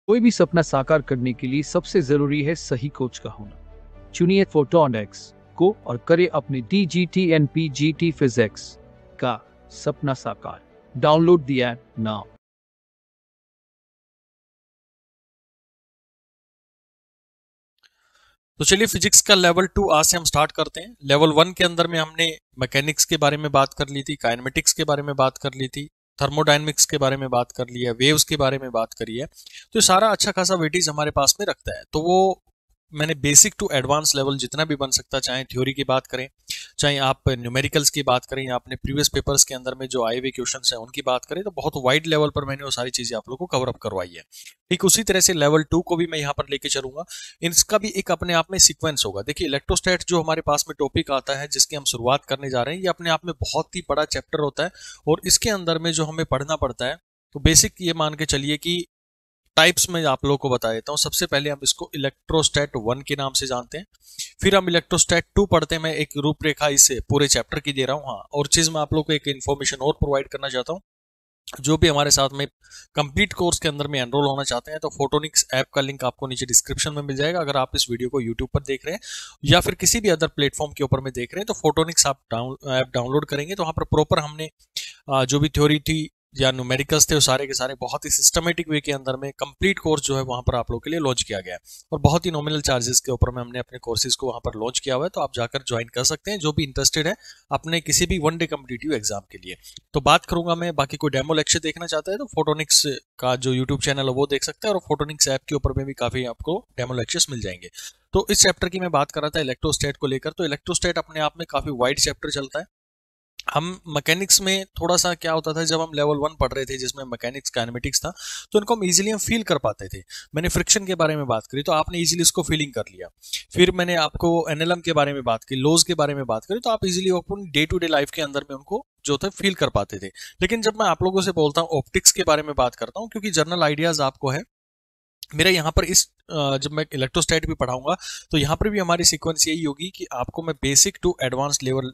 कोई भी सपना साकार करने के लिए सबसे जरूरी है सही कोच का होना। चुनिए फोटोनिक्स को और करें अपने DGT-NPGT फिजिक्स का सपना साकार। Download the app now. तो चलिए फिजिक्स का लेवल 2 आज से हम स्टार्ट करते हैं। लेवल 1 के अंदर में हमने मैकेनिक्स के बारे में बात कर ली थी, काइनेमेटिक्स के बारे में बात कर ली थी, थर्मोडायनेमिक्स के बारे में बात कर लिया है, वेव्स के बारे में बात करी है। तो सारा अच्छा खासा वेटेज हमारे पास में रखता है। तो वो मैंने बेसिक टू एडवांस लेवल जितना भी बन सकता, चाहे थ्योरी की बात करें, चाहे आप न्यूमेरिकल्स की बात करें, या अपने प्रीवियस पेपर्स के अंदर में जो आए हुए क्वेश्चंस हैं उनकी बात करें, तो बहुत वाइड लेवल पर मैंने वो सारी चीजें आप लोगों को कवर अप करवाई है। ठीक उसी तरह से लेवल 2 को भी मैं यहाँ पर लेके चलूंगा। इसका भी एक अपने आप में सीक्वेंस होगा। देखिए, इलेक्ट्रोस्टैट जो हमारे पास में टॉपिक आता है जिसकी हम शुरुआत करने जा रहे हैं, ये अपने आप में बहुत ही बड़ा चैप्टर होता है और इसके अंदर में जो हमें पढ़ना पड़ता है, तो बेसिक ये मान के चलिए कि टाइप्स में आप लोगों को बता देता हूँ। सबसे पहले हम इसको इलेक्ट्रोस्टैट 1 के नाम से जानते हैं, फिर हम इलेक्ट्रोस्टैट 2 पढ़ते हैं। मैं एक रूपरेखा इस पूरे चैप्टर की दे रहा हूँ। हाँ, और चीज मैं आप लोगों को एक इन्फॉर्मेशन और प्रोवाइड करना चाहता हूँ। जो भी हमारे साथ में कंप्लीट कोर्स के अंदर में एनरोल होना चाहते हैं, तो फोटोनिक्स ऐप का लिंक आपको नीचे डिस्क्रिप्शन में मिल जाएगा। अगर आप इस वीडियो को यूट्यूब पर देख रहे हैं या फिर किसी भी अदर प्लेटफॉर्म के ऊपर में देख रहे हैं, तो फोटोनिक्स आप ऐप डाउनलोड करेंगे तो वहाँ पर प्रॉपर हमने जो भी थ्योरी थी या न्यूमेरिकल्स थे वो सारे के सारे बहुत ही सिस्टमेटिक वे के अंदर में कंप्लीट कोर्स जो है वहां पर आप लोगों के लिए लॉन्च किया गया है और बहुत ही नॉमिनल चार्जेस के ऊपर में हमने अपने कोर्सेज को वहां पर लॉन्च किया हुआ है। तो आप जाकर ज्वाइन कर सकते हैं जो भी इंटरेस्टेड है अपने किसी भी वन डे कॉम्पिटिटिव एग्जाम के लिए। तो बात करूंगा मैं, बाकी कोई डेमो लेक्चर देखना चाहता है तो फोटोनिक्स का जो यूट्यूब चैनल है वो देख सकता है और फोटोनिक्स ऐप के ऊपर में भी काफी आपको डेमो लेक्चर्स मिल जाएंगे। तो इस चैप्टर की मैं बात कर रहा था इलेक्ट्रोस्टैट को लेकर। तो इलेक्ट्रोस्टैट अपने आप में काफी वाइड चैप्टर चलता है। हम मैकेनिक्स में थोड़ा सा क्या होता था, जब हम लेवल 1 पढ़ रहे थे जिसमें मैकेनिक्स काइनेमेटिक्स था, तो इनको हम इजीली हम फील कर पाते थे। मैंने फ्रिक्शन के बारे में बात करी तो आपने इजीली इसको फीलिंग कर लिया। फिर मैंने आपको एनएलएम के बारे में बात की, लॉज के बारे में बात करी, तो आप इजीली अपनी डे टू डे लाइफ के अंदर में उनको जो था फील कर पाते थे। लेकिन जब मैं आप लोगों से बोलता हूँ ऑप्टिक्स के बारे में बात करता हूँ, क्योंकि जनरल आइडियाज आपको है मेरा यहाँ पर इस जब मैं इलेक्ट्रोस्टैट भी पढ़ाऊंगा तो यहाँ पर भी हमारी सीक्वेंस यही होगी कि आपको मैं बेसिक टू एडवांस लेवल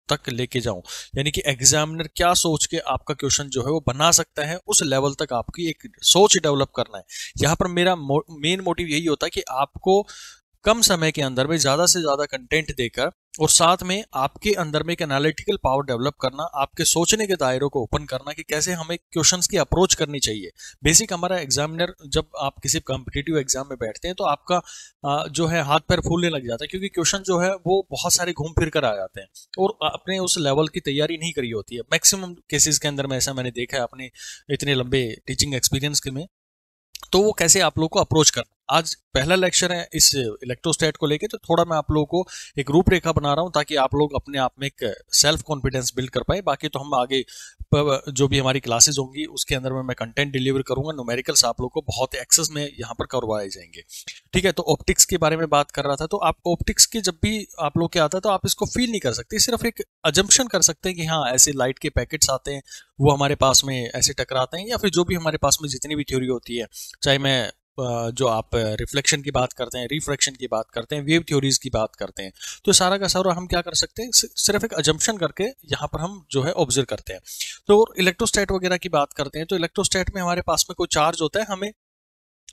तक लेके जाऊं, यानी कि एग्जामिनर क्या सोच के आपका क्वेश्चन जो है वो बना सकता है, उस लेवल तक आपकी एक सोच डेवलप करना है। यहाँ पर मेरा मेन मोटिव यही होता है कि आपको कम समय के अंदर में ज्यादा से ज्यादा कंटेंट देकर और साथ में आपके अंदर में एक एनालिटिकल पावर डेवलप करना, आपके सोचने के दायरों को ओपन करना कि कैसे हमें क्वेश्चंस की अप्रोच करनी चाहिए। बेसिक हमारा एग्जामिनर जब आप किसी कॉम्पिटिटिव एग्जाम में बैठते हैं तो आपका जो है हाथ पैर फूलने लग जाता है, क्योंकि क्वेश्चन जो है वो बहुत सारे घूम फिर कर आ जाते हैं और अपने उस लेवल की तैयारी नहीं करी होती है। मैक्सिमम केसेस के अंदर में ऐसा मैंने देखा है अपने इतने लंबे टीचिंग एक्सपीरियंस के में। तो वो कैसे आप लोग को अप्रोच करना, आज पहला लेक्चर है इस इलेक्ट्रोस्टैट को लेके, तो थोड़ा मैं आप लोगों को एक रूपरेखा बना रहा हूं ताकि आप लोग अपने आप में एक सेल्फ कॉन्फिडेंस बिल्ड कर पाए। बाकी तो हम आगे जो भी हमारी क्लासेस होंगी उसके अंदर में मैं कंटेंट डिलीवर करूंगा, न्यूमेरिकल्स आप लोग को बहुत एक्सेस में यहाँ पर करवाए जाएंगे। ठीक है, तो ऑप्टिक्स के बारे में बात कर रहा था। तो आप ऑप्टिक्स के जब भी आप लोग के आता है तो आप इसको फील नहीं कर सकते, सिर्फ एक अजम्पशन कर सकते हैं कि हाँ ऐसे लाइट के पैकेट्स आते हैं, वो हमारे पास में ऐसे टकराते हैं, या फिर जो भी हमारे पास में जितनी भी थ्योरी होती है, चाहे मैं जो आप रिफ्लेक्शन की बात करते हैं, रिफ्रैक्शन की बात करते हैं, वेव थ्योरीज की बात करते हैं, तो सारा का सारा हम क्या कर सकते हैं, सिर्फ एक अजम्पशन करके यहाँ पर हम जो है ऑब्जर्व करते हैं। तो इलेक्ट्रोस्टैट वगैरह की बात करते हैं, तो इलेक्ट्रोस्टैट में हमारे पास में कोई चार्ज होता है, हमें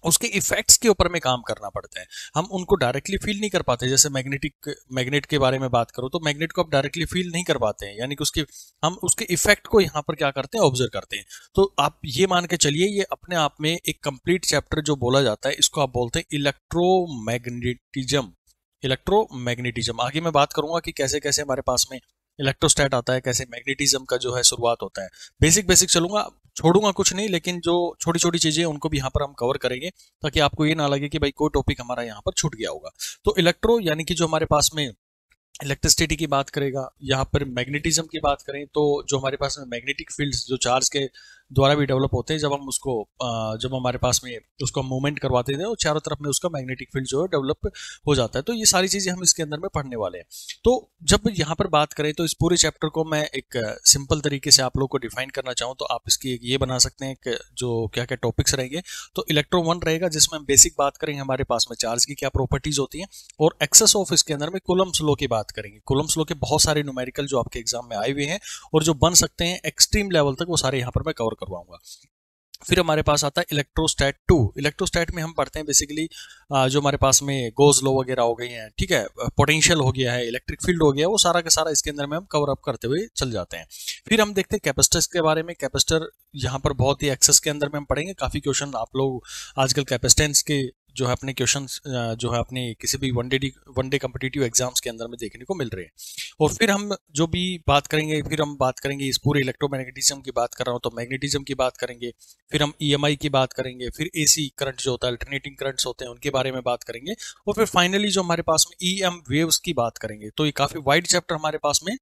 उसके इफेक्ट्स के ऊपर में काम करना पड़ता है। हम उनको डायरेक्टली फील नहीं कर पाते। जैसे मैग्नेट के बारे में बात करो तो मैग्नेट को आप डायरेक्टली फील नहीं कर पाते हैं, यानी कि उसके हम उसके इफेक्ट को यहाँ पर क्या करते हैं, ऑब्जर्व करते हैं। तो आप ये मान के चलिए ये अपने आप में एक कंप्लीट चैप्टर जो बोला जाता है, इसको आप बोलते हैं इलेक्ट्रोमैग्नेटिज्म। इलेक्ट्रोमैग्नेटिज्म आगे मैं बात करूंगा कि कैसे कैसे हमारे पास में इलेक्ट्रोस्टैट आता है, कैसे मैग्नेटिज्म का जो है शुरुआत होता है। बेसिक बेसिक चलूंगा, छोड़ूंगा कुछ नहीं, लेकिन जो छोटी छोटी चीजें उनको भी यहाँ पर हम कवर करेंगे ताकि आपको ये ना लगे कि भाई कोई टॉपिक हमारा यहाँ पर छूट गया होगा। तो इलेक्ट्रो यानी कि जो हमारे पास में इलेक्ट्रिसिटी की बात करेगा, यहाँ पर मैग्नेटिज्म की बात करें तो जो हमारे पास में मैग्नेटिक फील्ड्स जो चार्ज के द्वारा भी डेवलप होते हैं, जब हम उसको जब हमारे पास में उसको मूवमेंट करवाते थे, और चारों तरफ में उसका मैग्नेटिक फील्ड जो है डेवलप हो जाता है। तो ये सारी चीजें हम इसके अंदर में पढ़ने वाले हैं। तो जब यहाँ पर बात करें तो इस पूरे चैप्टर को मैं एक सिंपल तरीके से आप लोग को डिफाइन करना चाहूँ तो आप इसकी एक ये बना सकते हैं कि जो क्या क्या टॉपिक्स रहेंगे। तो इलेक्ट्रो 1 रहेगा जिसमें हम बेसिक बात करेंगे हमारे पास में चार्ज की क्या प्रॉपर्टीज होती हैं, और एक्सेस ऑफ इसके अंदर में कूलम्ब्स लॉ की बात करेंगे। कूलम्ब्स लॉ के बहुत सारे न्यूमेरिकल जो आपके एग्जाम में आए हुए हैं और जो बन सकते हैं एक्सट्रीम लेवल तक, वो सारे यहाँ पर मैं कवर करवाऊंगा। फिर हमारे पास आता है इलेक्ट्रोस्टैट 2। इलेक्ट्रोस्टैट में हम पढ़ते हैं बेसिकली जो हमारे पास में गोज लो वगैरह हो गई हैं, ठीक है, पोटेंशियल हो गया है, इलेक्ट्रिक फील्ड हो गया, वो सारा का सारा इसके अंदर में हम कवर अप करते हुए चल जाते हैं। फिर हम देखते हैं कैपेसिटर्स के बारे में। कैपेसिटर यहाँ पर बहुत ही एक्सेस के अंदर में हम पढ़ेंगे। काफी क्वेश्चन आप लोग आजकल कैपेसिटेंस के जो है अपने क्वेश्चंस जो है अपने किसी भी वन डे कॉम्पिटिटिव एग्जाम्स के अंदर में देखने को मिल रहे हैं। और फिर हम जो भी बात करेंगे, फिर हम बात करेंगे इस पूरे इलेक्ट्रोमैग्नेटिज्म की बात कर रहा हूँ तो मैग्नेटिज्म की बात करेंगे, फिर हम ईएमआई की बात करेंगे, फिर एसी करंट जो होता है, अल्टरनेटिंग करंट्स होते हैं, उनके बारे में बात करेंगे, और फिर फाइनली जो हमारे पास में ईएम वेव्स की बात करेंगे। तो ये काफी वाइड चैप्टर हमारे पास में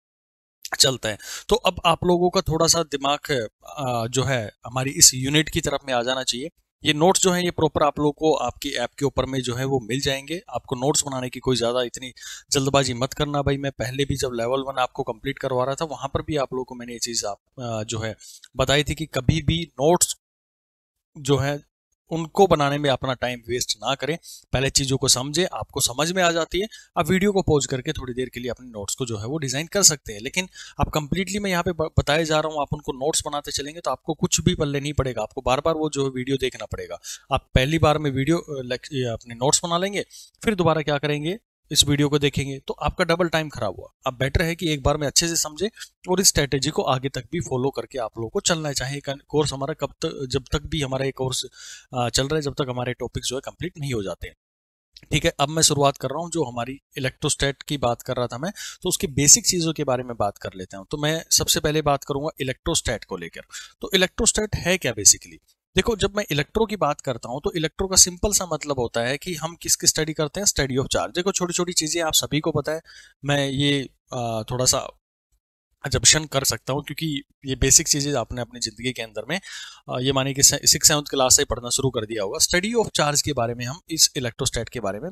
चलता है। तो अब आप लोगों का थोड़ा सा दिमाग जो है हमारी इस यूनिट की तरफ में आ जाना चाहिए। ये नोट्स जो है ये प्रॉपर आप लोगों को आपकी ऐप के ऊपर में जो है वो मिल जाएंगे। आपको नोट्स बनाने की कोई ज़्यादा इतनी जल्दबाजी मत करना भाई। मैं पहले भी जब लेवल 1 आपको कंप्लीट करवा रहा था वहां पर भी आप लोगों को मैंने ये चीज़ आप जो है बताई थी कि कभी भी नोट्स जो है उनको बनाने में अपना टाइम वेस्ट ना करें। पहले चीज़ों को समझे, आपको समझ में आ जाती है, आप वीडियो को पॉज करके थोड़ी देर के लिए अपने नोट्स को जो है वो डिज़ाइन कर सकते हैं। लेकिन आप कंप्लीटली मैं यहाँ पे बताए जा रहा हूँ, आप उनको नोट्स बनाते चलेंगे तो आपको कुछ भी पल्ले नहीं पड़ेगा। आपको बार बार वो जो वीडियो देखना पड़ेगा। आप पहली बार में वीडियो अपने नोट्स बना लेंगे, फिर दोबारा क्या करेंगे, इस वीडियो को देखेंगे, तो आपका डबल टाइम खराब हुआ। अब बेटर है कि एक बार में अच्छे से समझे और इस स्ट्रेटेजी को आगे तक भी फॉलो करके आप लोगों को चलना है। चाहे कोर्स हमारा कब तक, जब तक भी हमारा ये कोर्स चल रहा है, जब तक हमारे टॉपिक जो है कंप्लीट नहीं हो जाते हैं। ठीक है, अब मैं शुरुआत कर रहा हूँ। जो हमारी इलेक्ट्रोस्टैट की बात कर रहा था मैं, तो उसकी बेसिक चीज़ों के बारे में बात कर लेता हूँ। तो मैं सबसे पहले बात करूंगा इलेक्ट्रोस्टैट को लेकर। तो इलेक्ट्रोस्टैट है क्या बेसिकली? देखो, जब मैं इलेक्ट्रो की बात करता हूँ तो इलेक्ट्रो का सिंपल सा मतलब होता है कि हम किसकी स्टडी करते हैं, स्टडी ऑफ चार्ज। देखो, छोटी छोटी चीज़ें आप सभी को पता है, मैं ये थोड़ा सा अजम्पशन कर सकता हूँ क्योंकि ये बेसिक चीज़ें आपने अपनी ज़िंदगी के अंदर में ये मानिए कि 6-7 क्लास से पढ़ना शुरू कर दिया होगा। स्टडी ऑफ चार्ज के बारे में हम इस इलेक्ट्रोस्टैट के बारे में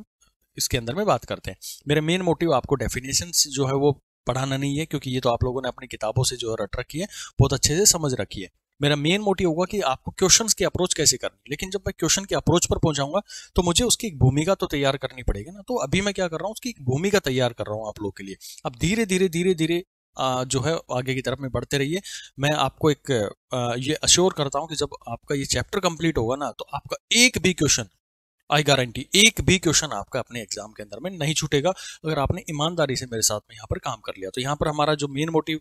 इसके अंदर में बात करते हैं। मेरा मेन मोटिव आपको डेफिनेशंस जो है वो पढ़ाना नहीं है, क्योंकि ये तो आप लोगों ने अपनी किताबों से जो है रट रखी है, बहुत अच्छे से समझ रखी है। मेरा मेन मोटिव होगा कि आपको क्वेश्चंस की अप्रोच कैसे करनी है। लेकिन जब मैं क्वेश्चन की अप्रोच पर पहुंचाऊंगा तो मुझे उसकी एक भूमिका तो तैयार करनी पड़ेगी ना। तो अभी मैं क्या कर रहा हूँ, उसकी एक भूमिका तैयार कर रहा हूँ आप लोग के लिए। अब धीरे धीरे धीरे धीरे जो है आगे की तरफ में बढ़ते रहिए। मैं आपको एक ये अश्योर करता हूँ कि जब आपका ये चैप्टर कंप्लीट होगा ना, तो आपका एक भी क्वेश्चन, आई गारंटी, एक भी क्वेश्चन आपका अपने एग्जाम के अंदर में नहीं छूटेगा, अगर आपने ईमानदारी से मेरे साथ में यहाँ पर काम कर लिया। तो यहाँ पर हमारा जो मेन मोटिव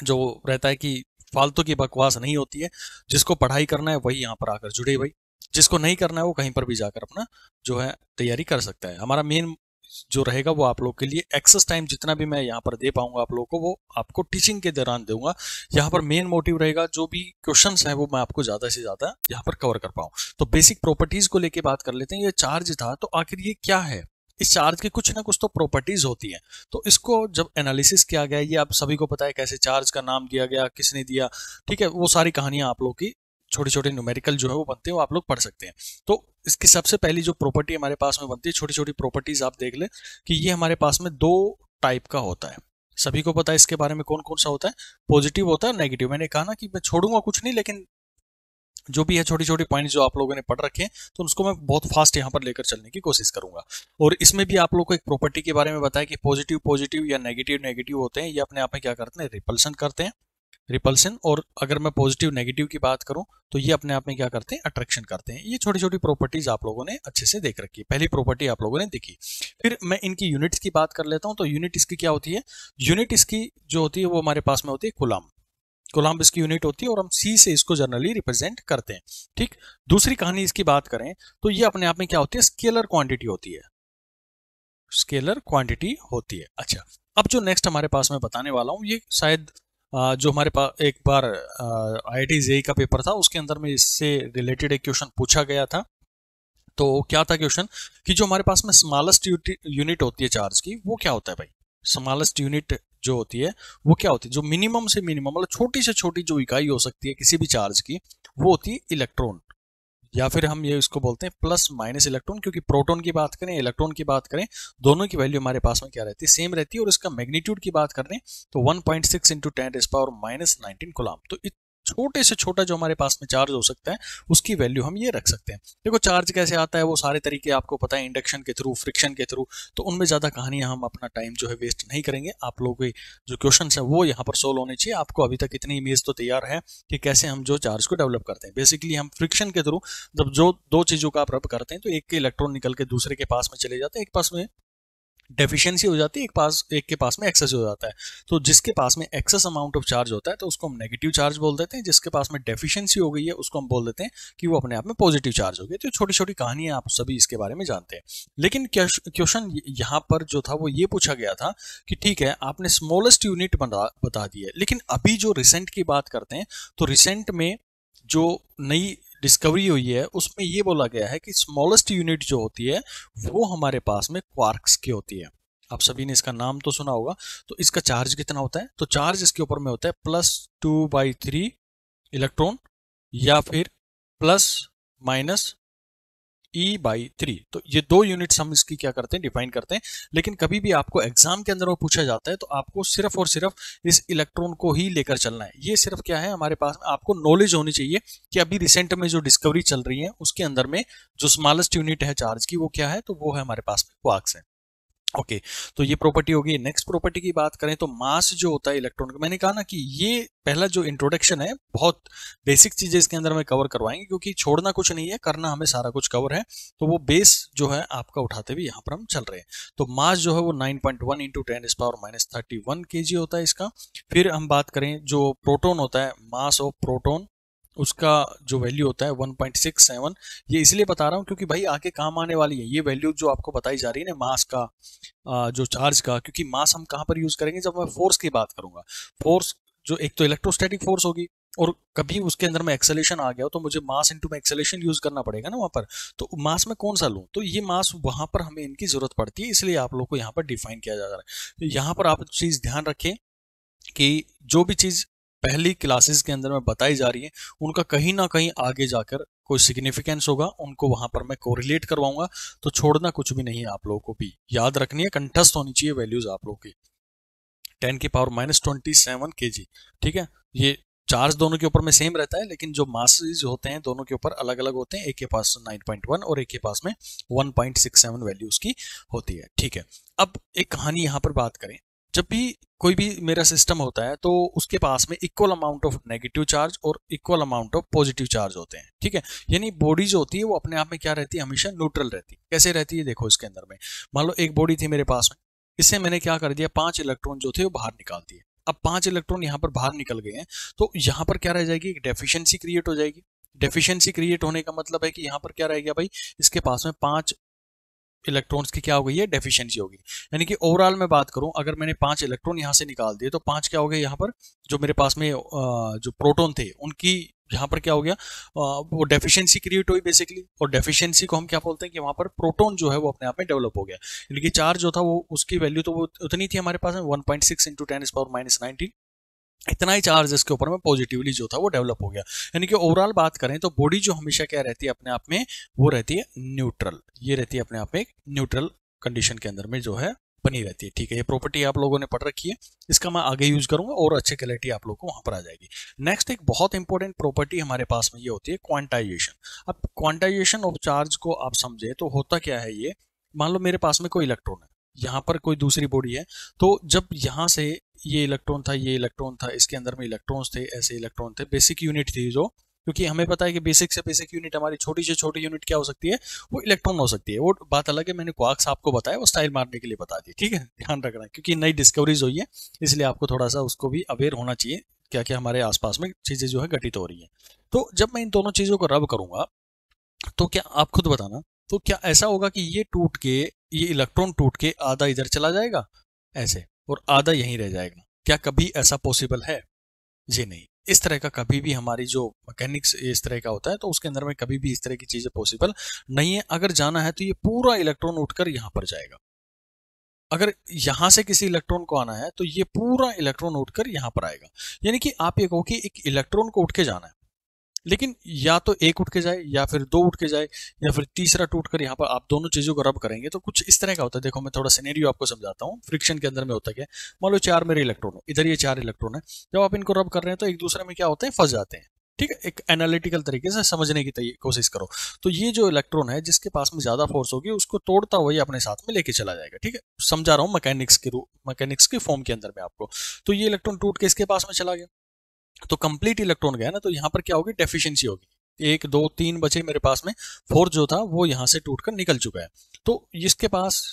जो रहता है कि फालतू की बकवास नहीं होती है। जिसको पढ़ाई करना है वही यहाँ पर आकर जुड़े भाई, जिसको नहीं करना है वो कहीं पर भी जाकर अपना जो है तैयारी कर सकता है। हमारा मेन जो रहेगा वो आप लोग के लिए एक्सेस टाइम जितना भी मैं यहाँ पर दे पाऊंगा आप लोगों को, वो आपको टीचिंग के दौरान दूंगा। यहाँ पर मेन मोटिव रहेगा जो भी क्वेश्चंस हैं वो मैं आपको ज्यादा से ज्यादा यहाँ पर कवर कर पाऊँ। तो बेसिक प्रॉपर्टीज को लेके बात कर लेते हैं। ये चार्ज था, तो आखिर ये क्या है? इस चार्ज की कुछ ना कुछ तो प्रॉपर्टीज होती हैं। तो इसको जब एनालिसिस किया गया, ये आप सभी को पता है कैसे चार्ज का नाम दिया गया, किसने दिया, ठीक है, वो सारी कहानियां आप लोग की छोटे छोटे न्यूमेरिकल जो है वो बनते हैं, वो आप लोग पढ़ सकते हैं। तो इसकी सबसे पहली जो प्रॉपर्टी हमारे पास में बनती है, छोटी छोटी प्रॉपर्टीज आप देख ले कि ये हमारे पास में दो टाइप का होता है। सभी को पता है इसके बारे में कौन कौन सा होता है, पॉजिटिव होता है, नेगेटिव। मैंने कहा ना कि मैं छोड़ूंगा कुछ नहीं, लेकिन जो भी है छोटी छोटी पॉइंट्स जो आप लोगों ने पढ़ रखे हैं तो उसको मैं बहुत फास्ट यहाँ पर लेकर चलने की कोशिश करूंगा। और इसमें भी आप लोगों को एक प्रॉपर्टी के बारे में बताया कि पॉजिटिव पॉजिटिव या नेगेटिव नेगेटिव होते हैं। ये अपने आप में क्या करते हैं, रिपल्सन करते हैं, रिपल्सन। और अगर मैं पॉजिटिव नेगेटिव की बात करूं तो ये अपने आप में क्या करते हैं, अट्रैक्शन करते हैं। ये छोटी छोटी प्रॉपर्टीज आप लोगों ने अच्छे से देख रखी है। पहली प्रॉपर्टी आप लोगों ने देखी। फिर मैं इनकी यूनिट्स की बात कर लेता हूं। तो यूनिट इसकी क्या होती है, यूनिट इसकी जो होती है वो हमारे पास में होती है कूलम्ब। कूलम्ब इसकी यूनिट होती है और हम सी से इसको जनरली रिप्रेजेंट करते हैं। ठीक, दूसरी कहानी इसकी बात करें तो ये अपने आप में क्या होती है, स्केलर क्वांटिटी होती है, स्केलर क्वांटिटी होती है। अच्छा, अब जो नेक्स्ट हमारे पास मैं बताने वाला हूँ, ये शायद जो हमारे पास एक बार IIT JEE का पेपर था उसके अंदर में इससे रिलेटेड एक क्वेश्चन पूछा गया था। तो क्या था क्वेश्चन कि जो हमारे पास में स्मॉलेस्ट यूनिट होती है चार्ज की, वो क्या होता है भाई? स्मॉलेस्ट यूनिट जो होती है वो क्या होती है, जो मिनिमम से मिनिमम मतलब छोटी से छोटी जो इकाई हो सकती है किसी भी चार्ज की, वो होती है इलेक्ट्रॉन। या फिर हम ये इसको बोलते हैं प्लस माइनस इलेक्ट्रॉन, क्योंकि प्रोटॉन की बात करें, इलेक्ट्रॉन की बात करें, दोनों की वैल्यू हमारे पास में क्या रहती है, सेम रहती है। और इसका मैग्नीट्यूड की बात करें तो 1.6 × 10⁻⁻⁹ कूलम्ब। तो छोटे से छोटा जो हमारे पास में चार्ज हो सकता है उसकी वैल्यू हम ये रख सकते हैं। देखो चार्ज कैसे आता है वो सारे तरीके आपको पता है, इंडक्शन के थ्रू, फ्रिक्शन के थ्रू, तो उनमें ज़्यादा कहानियां हम अपना टाइम जो है वेस्ट नहीं करेंगे। आप लोगों के जो क्वेश्चन है वो यहाँ पर सोल्व होने चाहिए। आपको अभी तक इतनी इमेज तो तैयार है कि कैसे हम जो चार्ज को डेवलप करते हैं। बेसिकली हम फ्रिक्शन के थ्रू जब जो दो चीज़ों का आप रब करते हैं तो एक के इलेक्ट्रॉन निकल के दूसरे के पास में चले जाते हैं, एक पास में डेफिशिएंसी हो जाती है, एक के पास में एक्सेस हो जाता है। तो जिसके पास में एक्सेस अमाउंट ऑफ चार्ज होता है तो उसको हम नेगेटिव चार्ज बोल देते हैं, जिसके पास में डेफिशिएंसी हो गई है उसको हम बोल देते हैं कि वो अपने आप में पॉजिटिव चार्ज हो गई। तो छोटी छोटी कहानियां आप सभी इसके बारे में जानते हैं। लेकिन क्वेश्चन यहाँ पर जो था वो ये पूछा गया था कि ठीक है आपने स्मॉलेस्ट यूनिट बता दी है, लेकिन अभी जो रिसेंट की बात करते हैं तो रिसेंट में जो नई डिस्कवरी हुई है उसमें ये बोला गया है कि स्मॉलेस्ट यूनिट जो होती है वो हमारे पास में क्वार्क्स की होती है। आप सभी ने इसका नाम तो सुना होगा। तो इसका चार्ज कितना होता है, तो चार्ज इसके ऊपर में होता है +2/3 इलेक्ट्रॉन या फिर +-E/3। तो ये दो यूनिट्स हम इसकी क्या करते हैं, डिफाइन करते हैं। लेकिन कभी भी आपको एग्जाम के अंदर वो पूछा जाता है तो आपको सिर्फ और सिर्फ इस इलेक्ट्रॉन को ही लेकर चलना है। ये सिर्फ क्या है हमारे पास में आपको नॉलेज होनी चाहिए कि अभी रिसेंट में जो डिस्कवरी चल रही है उसके अंदर में जो स्मॉलेस्ट यूनिट है चार्ज की वो क्या है, तो वो है हमारे पास में क्वार्क्स है। ओके तो ये प्रॉपर्टी होगी। नेक्स्ट प्रॉपर्टी की बात करें तो मास जो होता है इलेक्ट्रॉन का, मैंने कहा ना कि ये पहला जो इंट्रोडक्शन है बहुत बेसिक चीजें इसके अंदर में कवर करवाएंगे क्योंकि छोड़ना कुछ नहीं है, करना हमें सारा कुछ कवर है। तो वो बेस जो है आपका उठाते हुए यहाँ पर हम चल रहे हैं। तो मास जो है वो 9.1 × 10⁻31 kg होता है इसका। फिर हम बात करें जो प्रोटॉन होता है, मास ऑफ प्रोटॉन, उसका जो वैल्यू होता है 1.67। ये इसलिए बता रहा हूँ क्योंकि भाई आगे काम आने वाली है ये वैल्यू जो आपको बताई जा रही है ना मास का, जो चार्ज का, क्योंकि मास हम कहाँ पर यूज करेंगे जब मैं फोर्स की बात करूंगा। फोर्स जो एक तो इलेक्ट्रोस्टैटिक फोर्स होगी और कभी उसके अंदर में एक्सेलेरेशन आ गया तो मुझे मास इनटू में एक्सेलेरेशन यूज करना पड़ेगा ना वहां पर। तो मास में कौन सा लूं, तो ये मास वहां पर हमें इनकी जरूरत पड़ती है, इसलिए आप लोग को यहाँ पर डिफाइन किया जा रहा है। तो यहाँ पर आप चीज ध्यान रखें कि जो भी चीज पहली क्लासेस के अंदर में बताई जा रही है उनका कहीं ना कहीं आगे जाकर कोई सिग्निफिकेंस होगा, उनको वहां पर मैं कोरिलेट करवाऊंगा। तो छोड़ना कुछ भी नहीं है, आप लोगों को भी याद रखनी है, कंठस्थ होनी चाहिए वैल्यूज आप लोगों की। 10⁻27 kg, ठीक है। ये चार्ज दोनों के ऊपर में सेम रहता है लेकिन जो मासेस होते हैं दोनों के ऊपर अलग अलग होते हैं। एक के पास 9.1 और एक के पास में 1.67 वैल्यू उसकी होती है, ठीक है। अब एक कहानी यहाँ पर बात करें, जब भी कोई भी मेरा सिस्टम होता है तो उसके पास में equal amount of negative charge और equal amount of positive charge होते हैं, ठीक है। यानी बॉडी जो होती है वो अपने आप में क्या रहती है, हमेशा न्यूट्रल रहती है। कैसे रहती है, देखो इसके अंदर में मान लो एक बॉडी थी मेरे पास में, इससे मैंने क्या कर दिया, 5 इलेक्ट्रॉन जो थे वो बाहर निकाल दिए। अब 5 इलेक्ट्रॉन यहाँ पर बाहर निकल गए हैं तो यहाँ पर क्या रह जाएगी, एक डेफिशिएंसी क्रिएट हो जाएगी। डेफिशिएंसी क्रिएट होने का मतलब है कि यहाँ पर क्या रह गया भाई, इसके पास में 5 इलेक्ट्रॉन्स की क्या हो गई है, डेफिशिएंसी होगी। यानी कि ओवरऑल मैं बात करूं, अगर मैंने 5 इलेक्ट्रॉन यहां से निकाल दिए तो 5 क्या हो गए यहाँ पर, जो मेरे पास में जो प्रोटॉन थे उनकी यहाँ पर क्या हो गया, वो डेफिशिएंसी क्रिएट हुई बेसिकली। और डेफिशिएंसी को हम क्या बोलते हैं कि वहां पर प्रोटॉन जो है वो अपने आप में डेवलप हो गया। यानी कि चार्ज जो था वो उसकी वैल्यू तो वो उतनी थी हमारे पास में 1.6 × 10⁻19, इतना ही चार्ज इसके ऊपर में पॉजिटिवली जो था वो डेवलप हो गया। यानी कि ओवरऑल बात करें तो बॉडी जो हमेशा क्या रहती है अपने आप में, वो रहती है न्यूट्रल। ये रहती है अपने आप में एक न्यूट्रल कंडीशन के अंदर में जो है बनी रहती है, ठीक है। ये प्रॉपर्टी आप लोगों ने पढ़ रखी है, इसका मैं आगे यूज करूंगा और अच्छे क्लैरिटी आप लोगों को वहां पर आ जाएगी। नेक्स्ट एक बहुत इंपॉर्टेंट प्रॉपर्टी हमारे पास में ये होती है क्वांटाइजेशन। अब क्वांटाइजेशन ऑफ चार्ज को आप समझे तो होता क्या है, ये मान लो मेरे पास में कोई इलेक्ट्रॉन है, यहाँ पर कोई दूसरी बॉडी है, तो जब यहाँ से ये इलेक्ट्रॉन था, ये इलेक्ट्रॉन था, इसके अंदर में इलेक्ट्रॉन्स थे, ऐसे इलेक्ट्रॉन थे, बेसिक यूनिट थी जो, क्योंकि हमें पता है कि बेसिक से बेसिक यूनिट हमारी छोटी से छोटी यूनिट क्या हो सकती है, वो इलेक्ट्रॉन हो सकती है। वो बात अलग है, मैंने क्वार्क्स आपको बताया वो स्टाइल मारने के लिए बता दी, ठीक है, ध्यान रखना क्योंकि नई डिस्कवरीज हुई है इसलिए आपको थोड़ा सा उसको भी अवेयर होना चाहिए क्या क्या हमारे आसपास में चीजें जो है घटित हो रही है। तो जब मैं इन दोनों चीजों को रब करूंगा तो क्या आप खुद बताना, तो क्या ऐसा होगा कि ये टूट के, ये इलेक्ट्रॉन टूट के आधा इधर चला जाएगा ऐसे और आधा यहीं रह जाएगा, क्या कभी ऐसा पॉसिबल है? जी नहीं, इस तरह का कभी भी हमारी जो मैकेनिक्स इस तरह का होता है तो उसके अंदर में कभी भी इस तरह की चीजें पॉसिबल नहीं है। अगर जाना है तो ये पूरा इलेक्ट्रॉन उठकर यहां पर जाएगा, अगर यहां से किसी इलेक्ट्रॉन को आना है तो ये पूरा इलेक्ट्रॉन उठकर यहां पर आएगा। यानी कि आप ये कहो कि एक इलेक्ट्रॉन को उठ के जाना है, लेकिन या तो एक उठ के जाए या फिर दो उठ के जाए या फिर तीसरा टूट कर यहाँ पर आप दोनों चीजों को रब करेंगे तो कुछ इस तरह का होता है। देखो मैं थोड़ा सिनेरियो आपको समझाता हूँ। फ्रिक्शन के अंदर में होता क्या है, मान लो चार मेरे इलेक्ट्रॉन है, इधर ये चार इलेक्ट्रॉन है, जब आप इनको रब कर रहे हैं तो एक दूसरे में क्या होते हैं, फंस जाते हैं। ठीक है, एक एनालिटिकल तरीके से समझने की कोशिश करो। तो ये जो इलेक्ट्रॉन है जिसके पास में ज्यादा फोर्स होगी उसको तोड़ता हुआ अपने साथ में लेके चला जाएगा। ठीक है, समझा रहा हूँ मैकेनिक्स के फॉर्म के अंदर में आपको। तो ये इलेक्ट्रॉन टूट के इसके पास में चला गया, तो कंप्लीट इलेक्ट्रॉन गया ना, तो यहाँ पर क्या होगी, डेफिशिएंसी होगी। एक दो तीन बचे मेरे पास में, फोर्थ जो था वो यहाँ से टूटकर निकल चुका है। तो इसके पास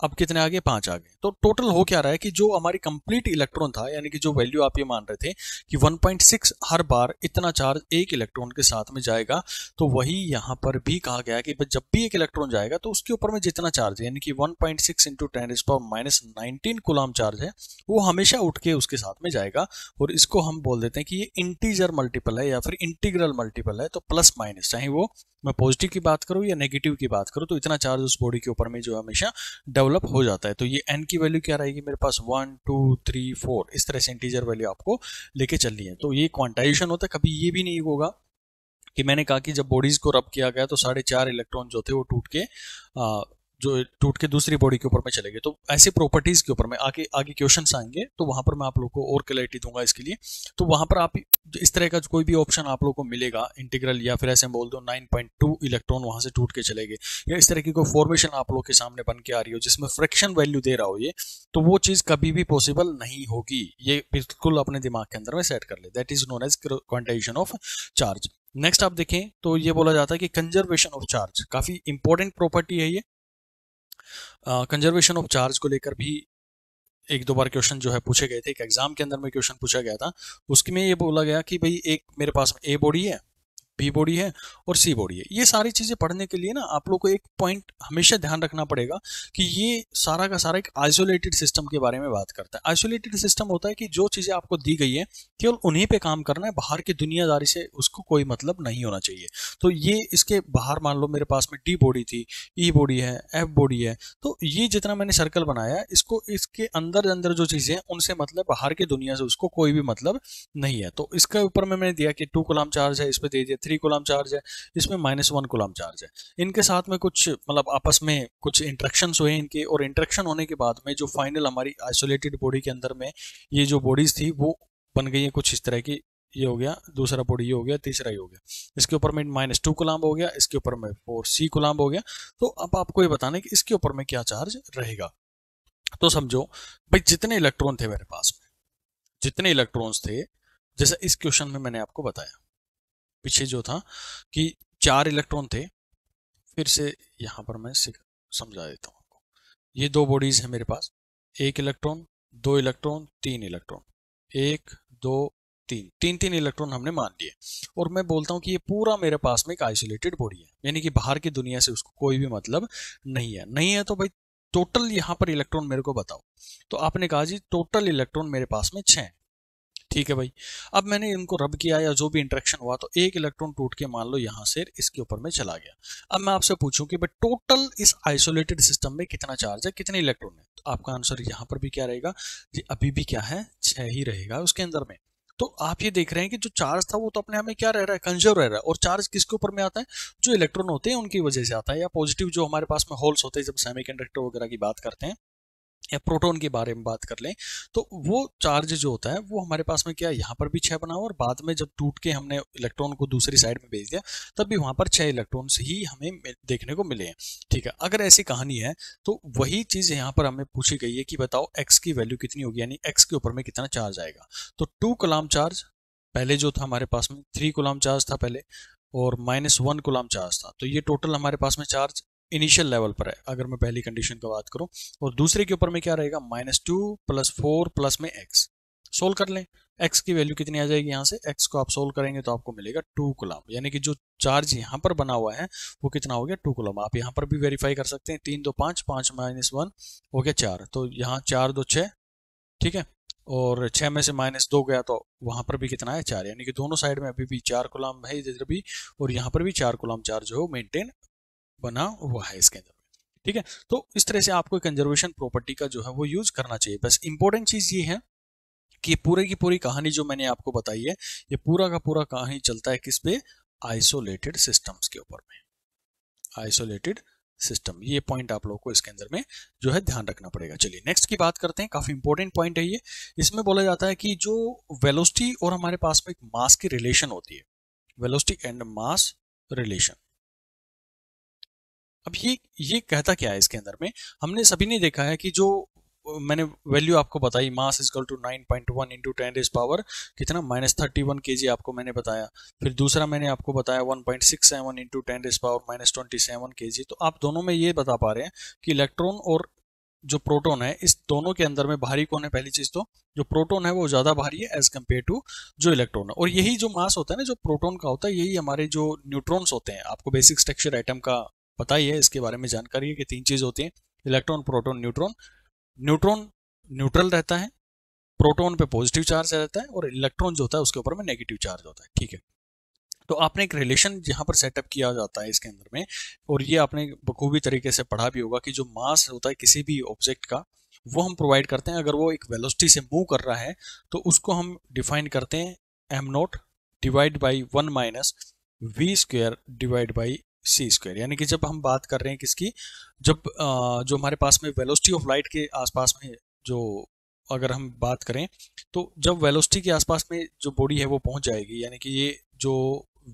अब कितने आ गए, 5 आ गए। तो टोटल हो क्या रहा है कि जो हमारी कंप्लीट इलेक्ट्रॉन था, यानी कि जो वैल्यू आप ये मान रहे थे कि 1.6 हर बार इतना चार्ज एक इलेक्ट्रॉन के साथ में जाएगा, तो वही यहाँ पर भी कहा गया कि जब भी एक इलेक्ट्रॉन जाएगा तो उसके ऊपर में जितना चार्ज है, यानी कि 1.6 इंटू 10⁻⁻19 कूलम चार्ज है, वो हमेशा उठ के उसके साथ में जाएगा। और इसको हम बोल देते हैं कि ये इंटीजर मल्टीपल है या फिर इंटीग्रल मल्टीपल है। तो प्लस माइनस, चाहे वो मैं पॉजिटिव की बात करूं या नेगेटिव की बात करूं, तो इतना चार्ज उस बॉडी के ऊपर में जो हमेशा डेवलप हो जाता है। तो ये n की वैल्यू क्या रहेगी मेरे पास, 1 2 3 4, इस तरह से इंटीजर वैल्यू आपको लेके चलनी है। तो ये क्वांटाइजेशन होता है। कभी ये भी नहीं होगा कि मैंने कहा कि जब बॉडीज को रब किया गया तो 4.5 इलेक्ट्रॉन जो थे वो टूट के दूसरी बॉडी के ऊपर में चले गए। तो ऐसी प्रॉपर्टीज के ऊपर में आगे आगे क्वेश्चंस आएंगे, तो वहां पर मैं आप लोग को और क्लैरिटी दूंगा इसके लिए। तो वहां पर आप इस तरह का कोई भी ऑप्शन आप लोग को मिलेगा इंटीग्रल, या फिर ऐसे बोल दो 9.2 इलेक्ट्रॉन वहां से टूट के चले गए, या इस तरह की कोई फॉर्मेशन आप लोग के सामने बन के आ रही हो जिसमें फ्रैक्शन वैल्यू दे रहा हो ये, तो वो चीज कभी भी पॉसिबल नहीं होगी। ये बिल्कुल अपने दिमाग के अंदर में सेट कर ले। That is known as quantisation of charge. Next आप देखें तो ये बोला जाता है कि कंजर्वेशन ऑफ चार्ज, काफी इंपॉर्टेंट प्रॉपर्टी है ये। कंजर्वेशन ऑफ चार्ज को लेकर भी एक दो बार क्वेश्चन जो है पूछे गए थे, एक एग्जाम के अंदर में क्वेश्चन पूछा गया था। उसमें ये बोला गया कि भाई एक मेरे पास ए बॉडी है, बी बॉडी है और सी बॉडी है। ये सारी चीजें पढ़ने के लिए ना आप लोग को एक पॉइंट हमेशा ध्यान रखना पड़ेगा कि ये सारा का सारा एक आइसोलेटेड सिस्टम के बारे में बात करता है। आइसोलेटेड सिस्टम होता है कि जो चीजें आपको दी गई है केवल उन्हीं पे काम करना है, बाहर की दुनियादारी से उसको कोई मतलब नहीं होना चाहिए। तो ये इसके बाहर मान लो मेरे पास में डी बॉडी थी, ई बॉडी है, एफ बॉडी है, तो ये जितना मैंने सर्कल बनाया इसको इसके अंदर अंदर जो चीजें हैं उनसे मतलब, बाहर की दुनिया से उसको कोई भी मतलब नहीं है। तो इसके ऊपर में मैंने दिया कि 2 कूलम चार्ज है, इस पे दे दिया 3 कूलम चार्ज है, इसमें -1 कूलम चार्ज है। इनके साथ में कुछ मतलब आपस में कुछ इंटरेक्शंस हुए इनके, और इंटरेक्शन होने के बाद में जो फाइनल हमारी आइसोलेटेड बॉडी के अंदर में ये जो बॉडीज थी वो बन गई है कुछ इस तरह की। ये हो गया दूसरा बॉडी, ये हो गया तीसरा, ये हो गया, इसके ऊपर में -2 कूलम हो गया, इसके ऊपर में 4c कूलम हो गया। तो अब आपको ये बताना है कि इसके ऊपर में क्या चार्ज रहेगा। तो समझो भाई जितने इलेक्ट्रॉन थे मेरे पास में, जितने इलेक्ट्रॉन्स थे, जैसा इस क्वेश्चन में मैंने आपको बताया पीछे जो था कि 4 इलेक्ट्रॉन थे, फिर से यहां पर मैं समझा देता हूं आपको। ये दो बॉडीज है मेरे पास, 1 इलेक्ट्रॉन, 2 इलेक्ट्रॉन, 3 इलेक्ट्रॉन, 1 2 3 3 इलेक्ट्रॉन हमने मान लिए। और मैं बोलता हूं कि ये पूरा मेरे पास में एक आइसोलेटेड बॉडी है, यानी कि बाहर की दुनिया से उसको कोई भी मतलब नहीं है। नहीं है तो भाई टोटल यहां पर इलेक्ट्रॉन मेरे को बताओ। तो आपने कहा जी टोटल इलेक्ट्रॉन मेरे पास में 6। ठीक है भाई, अब मैंने इनको रब किया या जो भी इंटरेक्शन हुआ तो एक इलेक्ट्रॉन टूट के मान लो यहां से इसके ऊपर में चला गया। अब मैं आपसे पूछूं कि भाई टोटल इस आइसोलेटेड सिस्टम में कितना चार्ज है, कितने इलेक्ट्रॉन है, तो आपका आंसर यहां पर भी क्या रहेगा जी, अभी भी क्या है, 6 ही रहेगा उसके अंदर में। तो आप ये देख रहे हैं कि जो चार्ज था वो तो अपने आप में क्या रह रहा है, कंजर्व रह रहा है। और चार्ज किसके ऊपर में आता है, जो इलेक्ट्रॉन होते हैं उनकी वजह से आता है, या पॉजिटिव जो हमारे पास में होल्स होते हैं जब सेमीकंडक्टर वगैरह की बात करते हैं, या प्रोटॉन के बारे में बात कर लें, तो वो चार्ज जो होता है वो हमारे पास में क्या, यहाँ पर भी 6 बना हुआ, और बाद में जब टूट के हमने इलेक्ट्रॉन को दूसरी साइड में भेज दिया तब भी वहां पर 6 इलेक्ट्रॉन्स ही हमें देखने को मिले हैं। ठीक है, अगर ऐसी कहानी है तो वही चीज यहाँ पर हमें पूछी गई है कि बताओ x की वैल्यू कितनी होगी, यानी x के ऊपर में कितना चार्ज आएगा। तो 2 कूलम चार्ज पहले जो था हमारे पास में, 3 कूलम चार्ज था पहले, और -1 कूलम चार्ज था। तो ये टोटल हमारे पास में चार्ज इनिशियल लेवल पर है अगर मैं पहली कंडीशन की बात करूं। और दूसरे के ऊपर में क्या रहेगा, -2 + 4 प्लस में x। सोल्व कर लें, x की वैल्यू कितनी आ जाएगी, यहाँ से x को आप सोल्व करेंगे तो आपको मिलेगा 2 कूलम, यानी कि जो चार्ज यहाँ पर बना हुआ है वो कितना हो गया, 2 कूलम। आप यहाँ पर भी वेरीफाई कर सकते हैं, 3 2 5, 5 -1 हो गया 4, तो यहाँ 4 2 6। ठीक है, और 6 में से -2 गया तो वहां पर भी कितना है, 4, यानी कि दोनों साइड में अभी भी 4 कूलम है इधर भी, और यहाँ पर भी 4 कूलम चार्ज जो है मेंटेन बना हुआ है इसके अंदर। ठीक है, तो इस तरह से आपको कंजर्वेशन प्रॉपर्टी का जो है वो यूज करना चाहिए। बस इंपॉर्टेंट चीज ये है कि पूरे की पूरी कहानी जो मैंने आपको बताई है, ये पूरा का पूरा कहानी चलता है किस पे, आइसोलेटेड सिस्टम्स के ऊपर में, आइसोलेटेड सिस्टम, ये पॉइंट आप लोगों को इसके अंदर में जो है ध्यान रखना पड़ेगा। चलिए नेक्स्ट की बात करते हैं, काफी इंपॉर्टेंट पॉइंट है ये। इसमें बोला जाता है कि जो वेलोसिटी और हमारे पास में एक मास की रिलेशन होती है, वेलोसिटी एंड मास रिलेशन। अब ये कहता क्या है इसके अंदर में, हमने सभी ने देखा है कि जो मैंने वैल्यू आपको बताई, mass is equal to 9.1 into 10⁻³ कितना -31 kg आपको मैंने बताया। फिर दूसरा मैंने आपको बताया 1.67 इंटू 10⁻27 kg। तो आप दोनों में ये बता पा रहे हैं कि इलेक्ट्रॉन और जो प्रोटॉन है, इस दोनों के अंदर में भारी कौन है? पहली चीज तो जो प्रोटॉन है वो ज्यादा भारी है एज कम्पेयर टू जो इलेक्ट्रॉन है। और यही जो मास होता है ना, जो प्रोटॉन का होता है, यही हमारे जो न्यूट्रॉन्स होते हैं, आपको बेसिक स्ट्रक्चर एटम का पता ही है, इसके बारे में जानकारी है कि 3 चीज होती है, electron, proton, neutron. Neutron neutral रहता है, प्रोटॉन पे पॉजिटिव चार्ज रहता है, और इलेक्ट्रॉन जो होता है उसके ऊपर में नेगेटिव चार्ज होता है। ठीक है, तो आपने एक रिलेशन यहाँ पर सेटअप किया जाता है इसके अंदर में, और ये आपने बखूबी तरीके से पढ़ा भी होगा कि जो मास होता है किसी भी ऑब्जेक्ट का, वो हम प्रोवाइड करते हैं। अगर वो एक वेलोसिटी से मूव कर रहा है तो उसको हम डिफाइन करते हैं m0 divide by 1 minus v² divide by c²। यानी कि जब हम बात कर रहे हैं किसकी, जब जो हमारे पास में वेलोसिटी ऑफ लाइट के आसपास में जो अगर हम बात करें, तो जब वेलोसिटी के आसपास में जो बॉडी है वो पहुंच जाएगी, यानी कि ये जो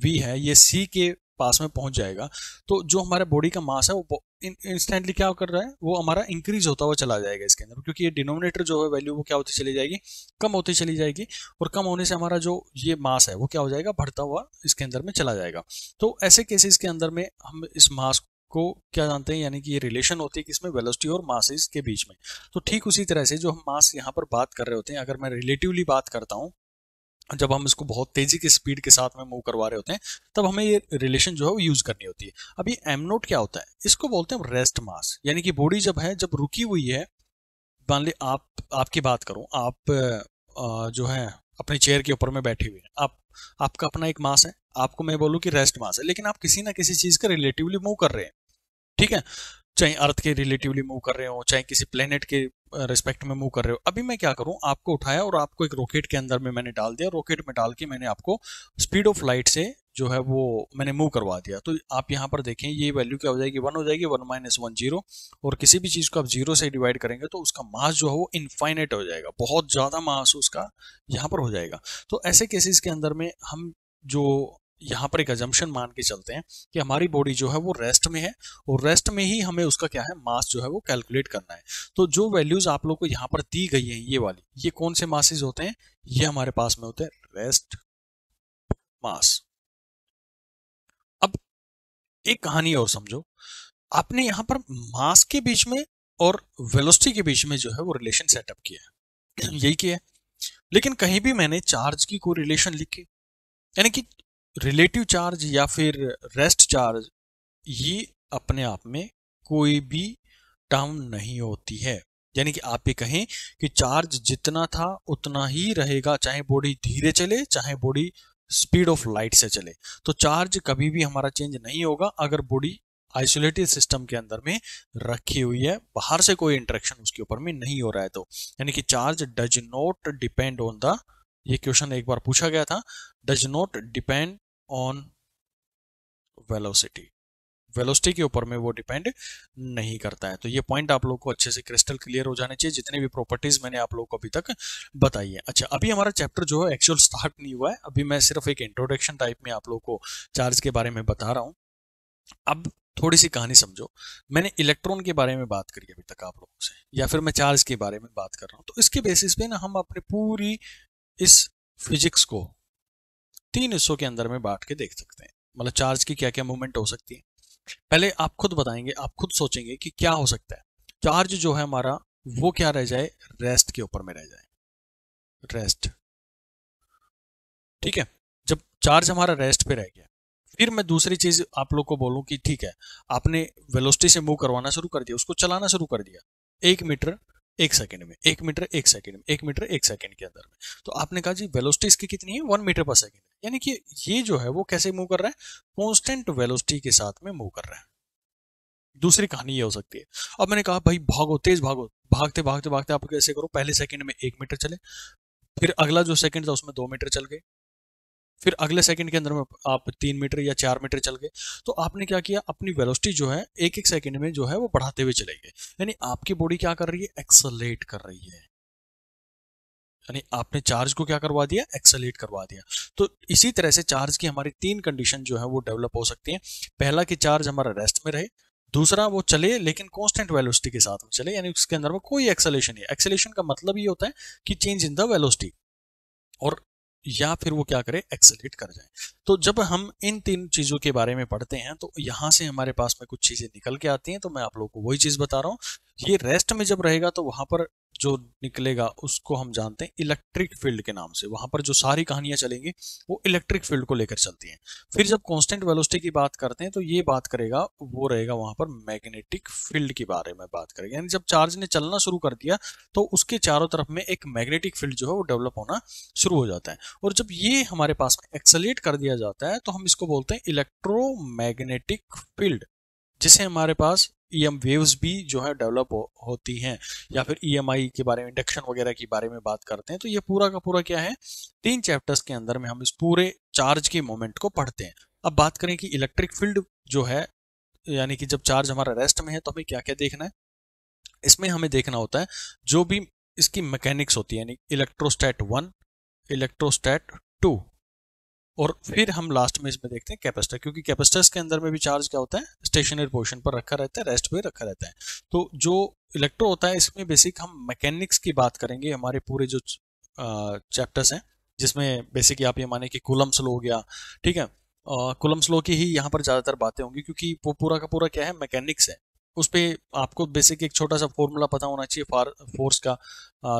v है ये c के पास में पहुंच जाएगा, तो जो हमारे बॉडी का मास है वो इंस्टेंटली क्या कर रहा है, वो हमारा इंक्रीज होता हुआ चला जाएगा इसके अंदर, क्योंकि ये डिनोमिनेटर जो है वैल्यू वो क्या होती चली जाएगी, कम होती चली जाएगी, और कम होने से हमारा जो ये मास है वो क्या हो जाएगा, बढ़ता हुआ इसके अंदर में चला जाएगा। तो ऐसे केसेस के अंदर में हम इस मास को क्या जानते हैं, यानी कि ये रिलेशन होती है कि इसमें वेलोसिटी और मासेस के बीच में। तो ठीक उसी तरह से जो हम मास यहाँ पर बात कर रहे होते हैं, अगर मैं रिलेटिवली बात करता हूँ, जब हम इसको बहुत तेजी की स्पीड के साथ में मूव करवा रहे होते हैं, तब हमें ये रिलेशन जो है वो यूज करनी होती है। अब ये m0 क्या होता है, इसको बोलते हैं रेस्ट मास, यानी कि बॉडी जब है, जब रुकी हुई है, मान ली आपकी बात करूं, आप जो है अपनी चेयर के ऊपर में बैठे हुए हैं, आपका अपना एक मास है, आपको मैं बोलूं कि रेस्ट मास है, लेकिन आप किसी ना किसी चीज का रिलेटिवली मूव कर रहे हैं। ठीक है, चाहे अर्थ के रिलेटिवली मूव कर रहे हो, चाहे किसी प्लेनेट के रिस्पेक्ट में मूव कर रहे हो। अभी मैं क्या करूं, आपको उठाया और आपको एक रॉकेट के अंदर में मैंने डाल दिया, रॉकेट में डाल के मैंने आपको स्पीड ऑफ लाइट से जो है वो मैंने मूव करवा दिया। तो आप यहाँ पर देखें, ये वैल्यू क्या हो जाएगी, 1 हो जाएगी, 1 माइनस 1 0। और किसी भी चीज को आप 0 से डिवाइड करेंगे तो उसका मास जो है वो इनफाइनाइट हो जाएगा, बहुत ज्यादा मास उसका यहाँ पर हो जाएगा। तो ऐसे केसेस के अंदर में हम जो यहाँ पर एक अजम्पशन मान के चलते हैं कि हमारी बॉडी जो है वो रेस्ट में है, और रेस्ट में ही हमें उसका क्या है, मास जो है वो कैलकुलेट करना है। तो जो वैल्यूज आप लोग को यहाँ पर दी गई हैं, ये वाली, ये कौन से मासेस होते हैं, ये हमारे पास में होते हैं रेस्ट मास। अब एक कहानी और समझो, आपने यहाँ पर मास के बीच में और वेलोसिटी के बीच में जो है वो रिलेशन सेटअप किया है, यही किया है, लेकिन कहीं भी मैंने चार्ज की कोई रिलेशन लिखी, यानी कि रिलेटिव चार्ज या फिर रेस्ट चार्ज, ये अपने आप में कोई भी टर्म नहीं होती है। यानी कि आप ये कहें कि चार्ज जितना था उतना ही रहेगा, चाहे बॉडी धीरे चले, चाहे बॉडी स्पीड ऑफ लाइट से चले, तो चार्ज कभी भी हमारा चेंज नहीं होगा अगर बॉडी आइसोलेटेड सिस्टम के अंदर में रखी हुई है, बाहर से कोई इंटरेक्शन उसके ऊपर में नहीं हो रहा है। तो यानी कि charge does not depend on the, ये क्वेश्चन एक बार पूछा गया था, does not depend on velocity, velocity के ऊपर में वो डिपेंड नहीं करता है। तो ये पॉइंट आप लोग को अच्छे से क्रिस्टल क्लियर हो जाने चाहिए, जितने भी प्रॉपर्टीज मैंने आप लोग को अभी तक बताई है। अच्छा, अभी हमारा चैप्टर जो है एक्चुअल स्टार्ट नहीं हुआ है, अभी मैं सिर्फ एक इंट्रोडक्शन टाइप में आप लोग को चार्ज के बारे में बता रहा हूँ। अब थोड़ी सी कहानी समझो, मैंने इलेक्ट्रॉन के बारे में बात करी अभी तक आप लोगों से, या फिर मैं चार्ज के बारे में बात कर रहा हूँ, तो इसके बेसिस पे ना हम अपने पूरी इस फिजिक्स को 3 हिस्सों के अंदर में बांट के देख सकते हैं। मतलब चार्ज की क्या क्या मूवमेंट हो सकती है, पहले आप खुद बताएंगे, आप खुद सोचेंगे कि क्या हो सकता है। चार्ज जो है हमारा वो क्या रह जाए, रेस्ट के ऊपर में रह जाए, रेस्ट। ठीक है, जब चार्ज हमारा रेस्ट पे रह गया, फिर मैं दूसरी चीज आप लोग को बोलूं कि ठीक है, आपने वेलोसिटी से मूव करवाना शुरू कर दिया, उसको चलाना शुरू कर दिया 1 मीटर 1 सेकंड में, 1 मीटर 1 सेकंड में, 1 मीटर 1 सेकंड के अंदर में। तो आपने कहा जी वेलोसिटी इसकी कितनी है, 1 मीटर पर सेकंड, यानी कि ये जो है वो कैसे मूव कर रहा है, कांस्टेंट वेलोसिटी के साथ में मूव कर रहा है। दूसरी कहानी ये हो सकती है, अब मैंने कहा भाई भागो, तेज भागो, भागते भागते भागते आप कैसे करो, पहले सेकंड में 1 मीटर चले, फिर अगला जो सेकंड था उसमें 2 मीटर चल गए, फिर अगले सेकंड के अंदर में आप 3 मीटर या 4 मीटर चल गए, तो आपने क्या किया, अपनी वेलोसिटी जो है एक एक सेकंड में जो है वो बढ़ाते हुए चले गए। यानी आपकी बॉडी क्या कर रही है, एक्सेलरेट कर रही है, यानी आपने चार्ज को क्या करवा दिया, एक्सेलरेट करवा दिया। तो इसी तरह से चार्ज की हमारी 3 कंडीशन जो है वो डेवलप हो सकती है। पहला कि चार्ज हमारा रेस्ट में रहे, दूसरा वो चले लेकिन कांस्टेंट वेलोसिटी के साथ में चले, यानी उसके अंदर में कोई एक्सेलेरेशन नहीं है। एक्सेलेरेशन का मतलब ये होता है कि चेंज इन द वेलोसिटी, और या फिर वो क्या करे, एक्सेलरेट कर जाए। तो जब हम इन 3 चीजों के बारे में पढ़ते हैं तो यहां से हमारे पास में कुछ चीजें निकल के आती हैं। तो मैं आप लोगों को वही चीज बता रहा हूं, ये रेस्ट में जब रहेगा तो वहां पर जो निकलेगा उसको हम जानते हैं इलेक्ट्रिक फील्ड के नाम से। वहां पर जो सारी कहानियां चलेंगी वो इलेक्ट्रिक फील्ड को लेकर चलती हैं। फिर जब कांस्टेंट वेलोसिटी की बात करते हैं तो ये बात करेगा, वो रहेगा वहां पर मैग्नेटिक फील्ड के बारे में बात करेगा। यानी जब चार्ज ने चलना शुरू कर दिया तो उसके चारों तरफ में एक मैग्नेटिक फील्ड जो है वो डेवलप होना शुरू हो जाता है। और जब ये हमारे पास में एक्सेलेरेट कर दिया जाता है तो हम इसको बोलते हैं इलेक्ट्रोमैग्नेटिक फील्ड, जिसे हमारे पास ईएम वेव्स भी जो है डेवलप होती हैं, या फिर ईएमआई के बारे में, इंडक्शन वगैरह के बारे में बात करते हैं। तो ये पूरा का पूरा क्या है, 3 चैप्टर्स के अंदर में हम इस पूरे चार्ज के मोमेंट को पढ़ते हैं। अब बात करें कि इलेक्ट्रिक फील्ड जो है, यानी कि जब चार्ज हमारा रेस्ट में है तो हमें क्या क्या देखना है, इसमें हमें देखना होता है जो भी इसकी मैकेनिक्स होती है, यानी इलेक्ट्रोस्टैट 1, इलेक्ट्रोस्टैट 2, और फिर हम लास्ट में इसमें देखते हैं कैपेसिटर, क्योंकि कैपेसिटर्स के अंदर में भी चार्ज क्या होता है, स्टेशनरी पोजीशन पर रखा रहता है, रेस्ट पे रखा रहता है। तो जो इलेक्ट्रो होता है इसमें बेसिक हम मैकेनिक्स की बात करेंगे, हमारे पूरे जो चैप्टर्स हैं, जिसमें बेसिक आप ये माने कि कूलम्स लॉ हो गया, ठीक है, कूलम्स लॉ की ही यहाँ पर ज़्यादातर बातें होंगी, क्योंकि वो पूरा का पूरा क्या है, मैकेनिक्स है। उस पर आपको बेसिक एक छोटा सा फॉर्मूला पता होना चाहिए फोर्स का,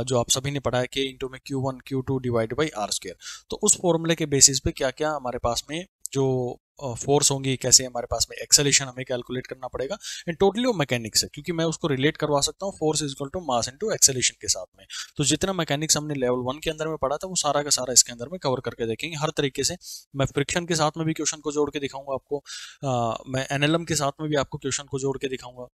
जो आप सभी ने पढ़ा है, K इंटू में Q1 Q2 divide by are square. तो उस फॉर्मूले के बेसिस पे क्या क्या हमारे पास में जो फोर्स होंगी, कैसे हमारे पास में एक्सेलेरेशन हमें कैलकुलेट करना पड़ेगा, एंड टोटली वो मैकेनिक्स है, क्योंकि मैं उसको रिलेट करवा सकता हूँ force is equal to mass into acceleration के साथ में। तो जितना मैकेनिक्स हमने लेवल 1 के अंदर में पढ़ा था वो सारा का सारा इसके अंदर में कवर करके देखेंगे हर तरीके से। मैं फ्रिक्शन के साथ में भी क्वेश्चन को जोड़ के दिखाऊंगा आपको, मैं एनएलएम के साथ में भी आपको क्वेश्चन को जोड़ के दिखाऊंगा।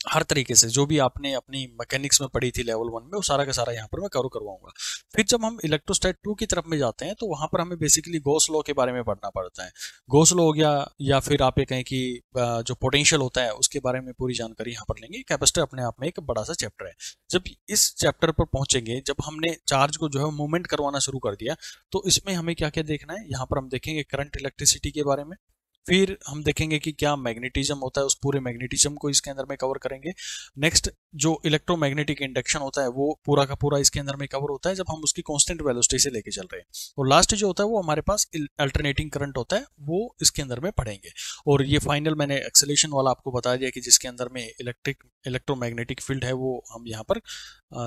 हर तरीके से जो भी आपने अपनी मैकेनिक्स में पढ़ी थी लेवल 1 में, वो सारा का सारा यहाँ पर मैं कवर करवाऊंगा। फिर जब हम इलेक्ट्रोस्टैट 2 की तरफ में जाते हैं तो वहां पर हमें बेसिकली गॉस लॉ के बारे में पढ़ना पड़ता है। गॉस लॉ हो गया, या फिर आप ये कहें कि जो पोटेंशियल होता है उसके बारे में पूरी जानकारी यहाँ पर लेंगे। कैपेसिटर अपने आप में एक बड़ा सा चैप्टर है। जब इस चैप्टर पर पहुंचेंगे, जब हमने चार्ज को जो है मूवमेंट करवाना शुरू कर दिया, तो इसमें हमें क्या क्या देखना है, यहाँ पर हम देखेंगे करंट इलेक्ट्रिसिटी के बारे में, फिर हम देखेंगे कि क्या मैग्नेटिज्म होता है, उस पूरे मैग्नेटिज्म को इसके अंदर में कवर करेंगे। नेक्स्ट जो इलेक्ट्रोमैग्नेटिक इंडक्शन होता है वो पूरा का पूरा इसके अंदर में कवर होता है, जब हम उसकी कांस्टेंट वेलोसिटी से लेके चल रहे हैं। और लास्ट जो होता है वो हमारे पास अल्टरनेटिंग करंट होता है, वो इसके अंदर में पढ़ेंगे। और ये फाइनल मैंने एक्सेलेरेशन वाला आपको बता दिया कि जिसके अंदर में इलेक्ट्रोमैग्नेटिक फील्ड है वो हम यहाँ पर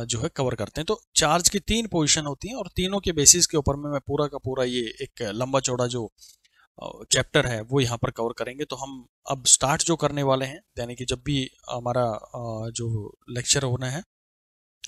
जो है कवर करते हैं। तो चार्ज की 3 पोजिशन होती हैं, और तीनों के बेसिस के ऊपर में मैं पूरा का पूरा ये एक लंबा चौड़ा जो चैप्टर है वो यहाँ पर कवर करेंगे। तो हम अब स्टार्ट जो करने वाले हैं, यानी कि जब भी हमारा जो लेक्चर होना है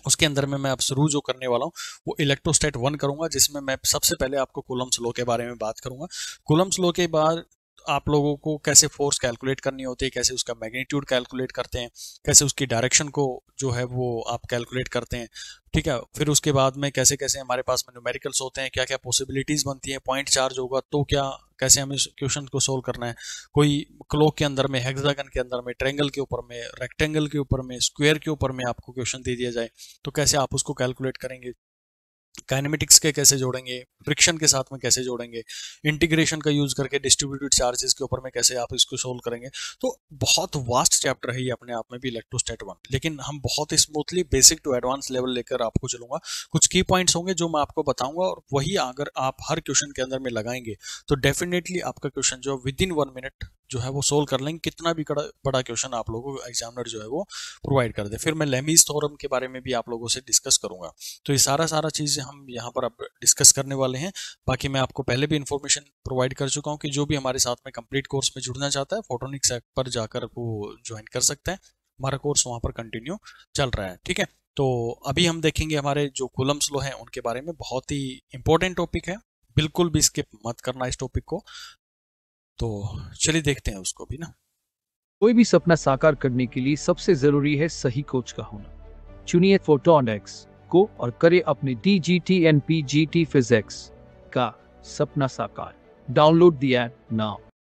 उसके अंदर में मैं अब शुरू जो करने वाला हूँ वो इलेक्ट्रोस्टैट 1 करूंगा, जिसमें मैं सबसे पहले आपको कूलम्स लॉ के बारे में बात करूंगा। कूलम्स लॉ के बाद आप लोगों को कैसे फोर्स कैलकुलेट करनी होती है, कैसे उसका मैग्नीट्यूड कैलकुलेट करते हैं, कैसे उसकी डायरेक्शन को जो है वो आप कैलकुलेट करते हैं, ठीक है। फिर उसके बाद में कैसे कैसे हमारे पास में न्यूमेरिकल्स होते हैं, क्या क्या पॉसिबिलिटीज बनती हैं, पॉइंट चार्ज होगा तो क्या, कैसे हमें इस क्वेश्चन को सोल्व करना है, कोई क्लॉक के अंदर में, हेक्सागन के अंदर में, ट्रायंगल के ऊपर में, रेक्टेंगल के ऊपर में, स्क्वायर के ऊपर में आपको क्वेश्चन दे दिया जाए तो कैसे आप उसको कैलकुलेट करेंगे, काइनेमेटिक्स के कैसे जोड़ेंगे, फ्रिक्शन के साथ में कैसे जोड़ेंगे, इंटीग्रेशन का यूज करके डिस्ट्रीब्यूटेड चार्जेस के ऊपर में कैसे आप इसको सोल्व करेंगे। तो बहुत वास्ट चैप्टर है ये अपने आप में भी इलेक्ट्रोस्टैट 1, लेकिन हम बहुत ही smoothly basic to advance level लेकर आपको चलूंगा। कुछ की पॉइंट्स होंगे जो मैं आपको बताऊंगा, और वही अगर आप हर क्वेश्चन के अंदर में लगाएंगे तो डेफिनेटली आपका क्वेश्चन जो विद इन 1 मिनट जो है वो सोल्व कर लेंगे, कितना भी बड़ा क्वेश्चन आप लोगों को एग्जामिनर जो है वो प्रोवाइड कर दे। फिर मैं लेमीज थ्योरम के बारे में भी आप लोगों से डिस्कस करूंगा। तो ये सारा चीज़ें हम यहाँ पर अब डिस्कस करने वाले हैं। बाकी मैं आपको पहले भी इन्फॉर्मेशन प्रोवाइड कर चुका हूँ कि जो भी हमारे साथ में कंप्लीट कोर्स में जुड़ना चाहता है फोटोनिक्स ऐप पर जाकर वो ज्वाइन कर सकता है। हमारा कोर्स वहाँ पर कंटिन्यू चल रहा है, ठीक है। तो अभी हम देखेंगे हमारे जो कूलम्स लॉ हैं उनके बारे में, बहुत ही इंपॉर्टेंट टॉपिक है, बिल्कुल भी स्किप मत करना इस टॉपिक को। तो चलिए देखते हैं उसको भी ना। कोई भी सपना साकार करने के लिए सबसे जरूरी है सही कोच का होना। चुनिए फोटोनिक्स को और करे अपने DGT NPGT फिजिक्स का सपना साकार। Download the app now.